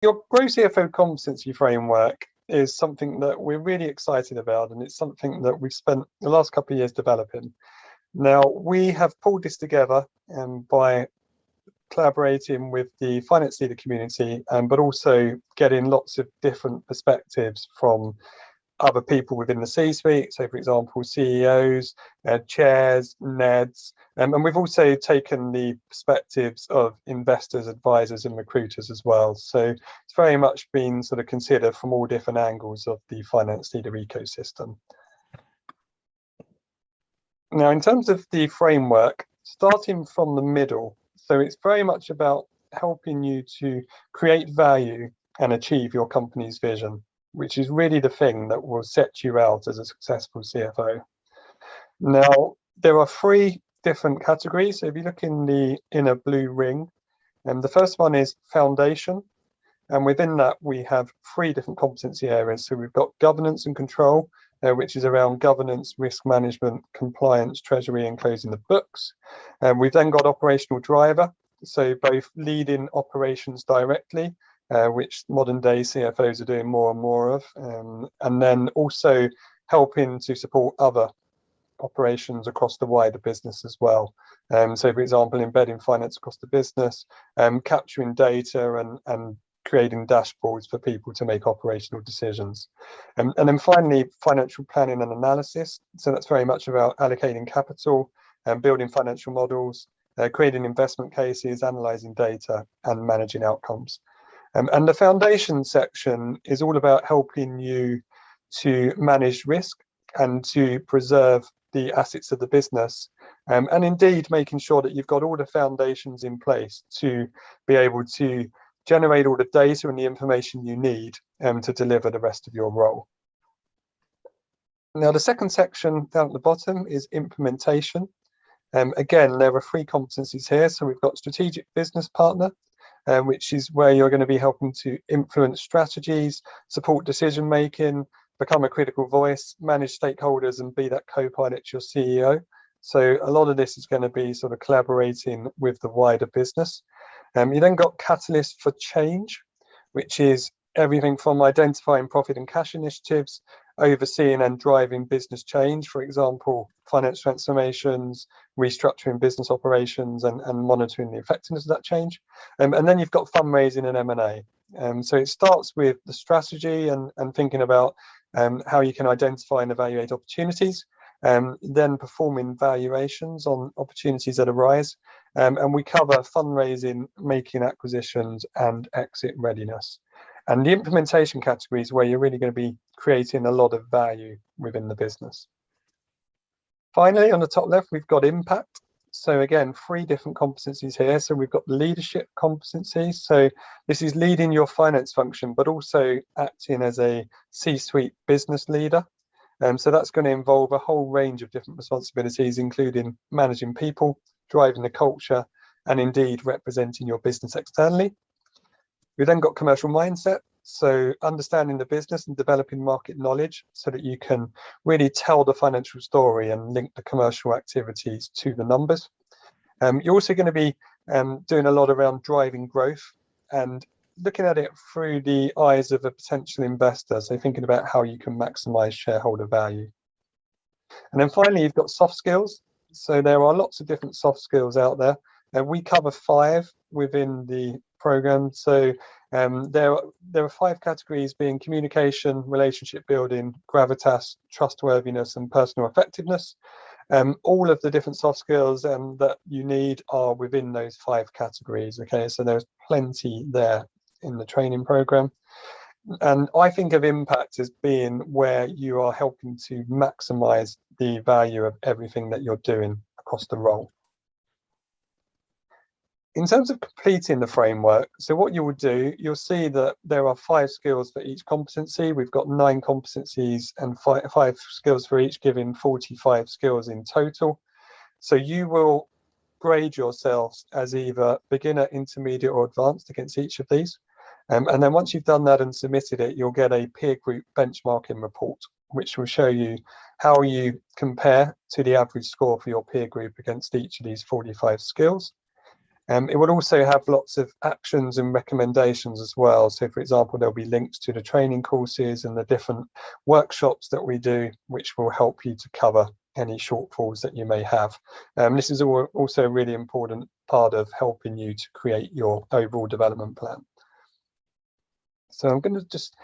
Your GrowCFO competency framework is something that we're really excited about, and it's something that we've spent the last couple of years developing. Now, we have pulled this together by collaborating with the finance leader community, but also getting lots of different perspectives from other people within the C-suite, so for example, CEOs, chairs, NEDs, and we've also taken the perspectives of investors, advisors and recruiters as well. So it's very much been sort of considered from all different angles of the finance leader ecosystem. Now, in terms of the framework, starting from the middle, so it's very much about helping you to create value and achieve your company's vision, which is really the thing that will set you out as a successful CFO. Now, there are 3 different categories. So if you look in the inner blue ring, the first one is foundation. And within that, we have 3 different competency areas. So we've got governance and control, which is around governance, risk management, compliance, treasury, and closing the books. We've then got operational driver, so both leading operations directly, which modern day CFOs are doing more and more of, and then also helping to support other operations across the wider business as well. So for example, embedding finance across the business, capturing data and creating dashboards for people to make operational decisions. And then finally, financial planning and analysis. So that's very much about allocating capital and building financial models, creating investment cases, analysing data and managing outcomes. And the foundation section is all about helping you to manage risk and to preserve the assets of the business, and indeed making sure that you've got all the foundations in place to be able to generate all the data and the information you need to deliver the rest of your role. Now, the second section down at the bottom is implementation. Again, there are 3 competencies here. So we've got strategic business partner, which is where you're going to be helping to influence strategies, support decision making, become a critical voice, manage stakeholders and be that co-pilot to your CEO. So a lot of this is going to be sort of collaborating with the wider business. You then got catalyst for change, which is everything from identifying profit and cash initiatives, overseeing and driving business change, for example, finance transformations, restructuring business operations and monitoring the effectiveness of that change. And then you've got fundraising and M&A. So it starts with the strategy and thinking about how you can identify and evaluate opportunities, then performing valuations on opportunities that arise. And we cover fundraising, making acquisitions and exit readiness. And the implementation category is where you're really going to be creating a lot of value within the business. Finally, on the top left, we've got impact. So again, 3 different competencies here. So we've got leadership competencies. So this is leading your finance function, but also acting as a C-suite business leader. So that's going to involve a whole range of different responsibilities, including managing people, driving the culture, and indeed representing your business externally. We've then got commercial mindset, so understanding the business and developing market knowledge so that you can really tell the financial story and link the commercial activities to the numbers. You're also going to be doing a lot around driving growth and looking at it through the eyes of a potential investor, so thinking about how you can maximize shareholder value. And then finally, you've got soft skills. So there are lots of different soft skills out there, and we cover 5 within the program. So there are 5 categories, being communication, relationship building, gravitas, trustworthiness, and personal effectiveness. All of the different soft skills that you need are within those 5 categories. Okay, so there's plenty there in the training program. And I think of impact as being where you are helping to maximize the value of everything that you're doing across the role. In terms of completing the framework, so what you will do, you'll see that there are 5 skills for each competency. We've got 9 competencies and 5 skills for each, giving 45 skills in total. So you will grade yourselves as either beginner, intermediate or advanced against each of these. And then once you've done that and submitted it, you'll get a peer group benchmarking report, which will show you how you compare to the average score for your peer group against each of these 45 skills. It will also have lots of actions and recommendations as well. So, for example, there'll be links to the training courses and the different workshops that we do, which will help you to cover any shortfalls that you may have. This is also a really important part of helping you to create your overall development plan. So I'm going to just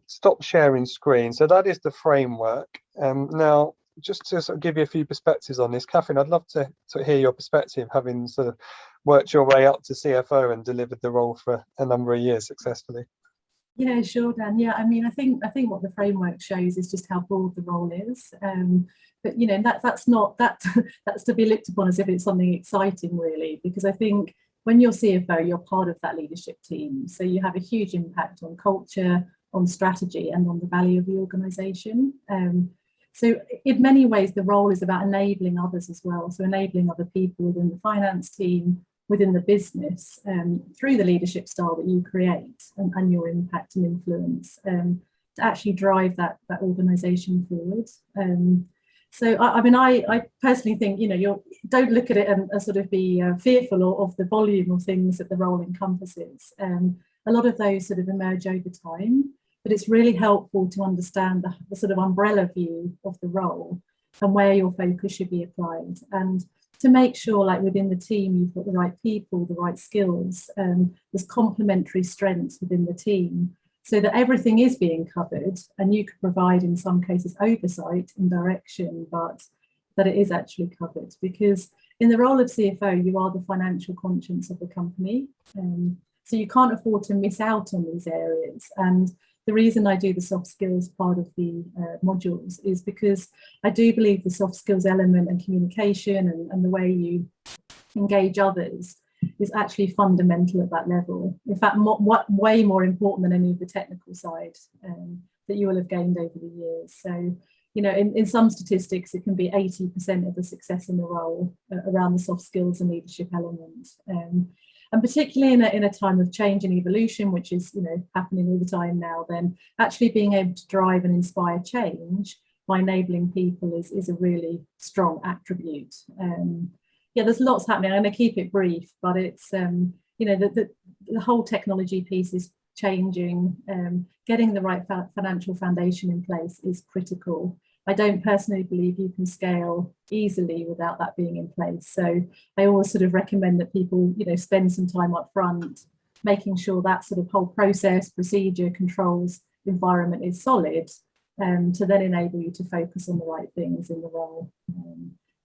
stop sharing screen. So that is the framework. Now, just to sort of give you a few perspectives on this, Catherine, I'd love to hear your perspective, having sort of worked your way up to CFO and delivered the role for a number of years successfully. Yeah, sure, Dan. Yeah, I mean, I think what the framework shows is just how broad the role is. But you know, that's to be looked upon as if it's something exciting, really, because I think when you're CFO, you're part of that leadership team. So you have a huge impact on culture, on strategy, and on the value of the organisation. So in many ways, the role is about enabling others as well. So enabling other people within the finance team, within the business, through the leadership style that you create and your impact and influence, to actually drive that organisation forward. So I mean, I personally think, you know, you don't look at it and sort of be fearful of the volume of things that the role encompasses. A lot of those sort of emerge over time, but it's really helpful to understand the sort of umbrella view of the role and where your focus should be applied, and to make sure, like within the team, you've got the right people, the right skills, there's complementary strengths within the team, so that everything is being covered and you could provide, in some cases, oversight and direction, but that it is actually covered. Because in the role of CFO, you are the financial conscience of the company. So you can't afford to miss out on these areas. And the reason I do the soft skills part of the modules is because I do believe the soft skills element and communication and the way you engage others is actually fundamental at that level. In fact, way more important than any of the technical side that you will have gained over the years. So, you know, in some statistics, it can be 80% of the success in the role around the soft skills and leadership element. And particularly in a time of change and evolution, which is, you know, happening all the time now, then actually being able to drive and inspire change by enabling people is a really strong attribute. Yeah, there's lots happening. I'm going to keep it brief, but it's, you know, the whole technology piece is changing. Getting the right financial foundation in place is critical. I don't personally believe you can scale easily without that being in place. So I always sort of recommend that people, you know, spend some time up front, making sure that sort of whole process, procedure, controls, environment is solid, to then enable you to focus on the right things in the role,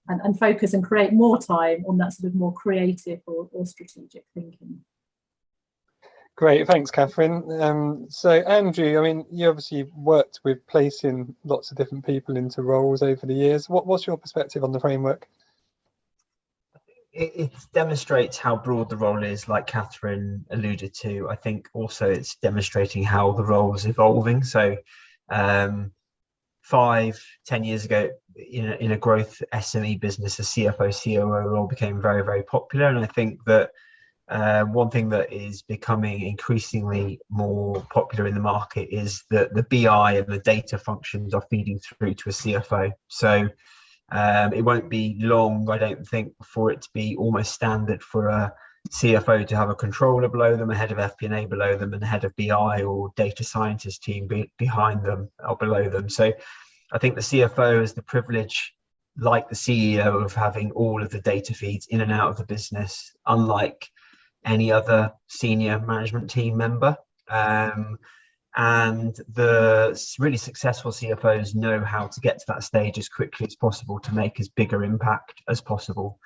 and focus and create more time on that sort of more creative or strategic thinking. Great, thanks, Catherine. So, Andrew, I mean, you obviously worked with placing lots of different people into roles over the years. What's your perspective on the framework? It demonstrates how broad the role is, like Catherine alluded to. I think also it's demonstrating how the role is evolving. So 5-10 years ago, in a growth SME business, a CFO, COO role became very, very popular. And I think that one thing that is becoming increasingly more popular in the market is that the BI and the data functions are feeding through to a CFO. So it won't be long, I don't think, for it to be almost standard for a CFO to have a controller below them, a head of FP&A below them, and a head of BI or data scientist team behind them or below them. So I think the CFO has the privilege, like the CEO, of having all of the data feeds in and out of the business, unlike any other senior management team member. And the really successful CFOs know how to get to that stage as quickly as possible to make as bigger impact as possible.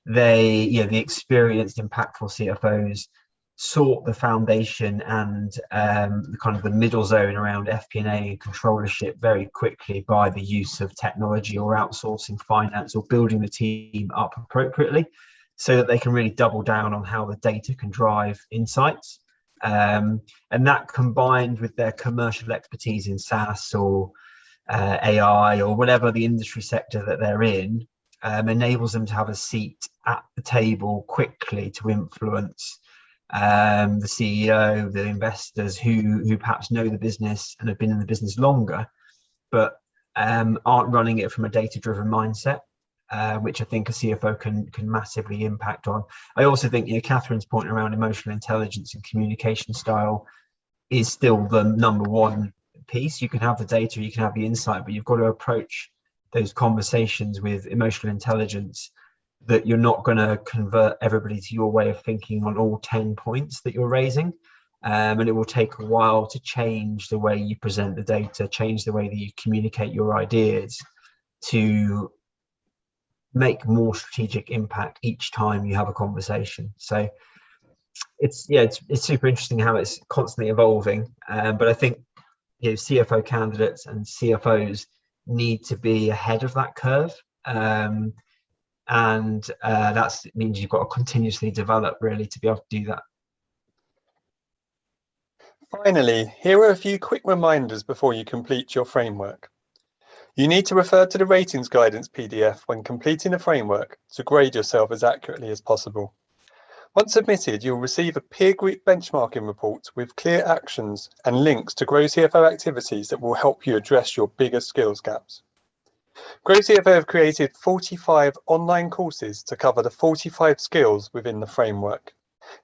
The experienced, impactful CFOs sort the foundation and the kind of the middle zone around FP&A and controllership very quickly by the use of technology or outsourcing finance or building the team up appropriately, so that they can really double down on how the data can drive insights. And that, combined with their commercial expertise in SaaS or AI or whatever the industry sector that they're in, enables them to have a seat at the table quickly to influence the CEO, the investors who perhaps know the business and have been in the business longer, but aren't running it from a data-driven mindset. which I think a CFO can massively impact on. I also think, you know, Catherine's point around emotional intelligence and communication style is still the number one piece. You can have the data, you can have the insight, but you've got to approach those conversations with emotional intelligence, that you're not going to convert everybody to your way of thinking on all 10 points that you're raising. And it will take a while to change the way you present the data, change the way that you communicate your ideas to make more strategic impact each time you have a conversation. So it's super interesting how it's constantly evolving. But I think, you know, CFO candidates and CFOs need to be ahead of that curve. And that means you've got to continuously develop, really, to be able to do that. Finally, here are a few quick reminders before you complete your framework. You need to refer to the ratings guidance PDF when completing a framework to grade yourself as accurately as possible. Once submitted, you'll receive a peer group benchmarking report with clear actions and links to GrowCFO activities that will help you address your biggest skills gaps. GrowCFO have created 45 online courses to cover the 45 skills within the framework.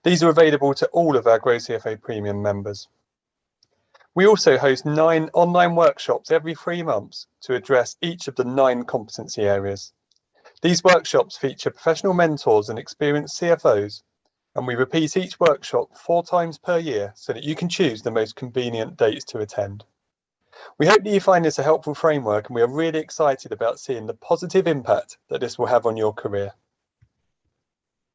These are available to all of our GrowCFO Premium members. We also host 9 online workshops every 3 months to address each of the 9 competency areas. These workshops feature professional mentors and experienced CFOs, and we repeat each workshop 4 times per year so that you can choose the most convenient dates to attend. We hope that you find this a helpful framework, and we are really excited about seeing the positive impact that this will have on your career.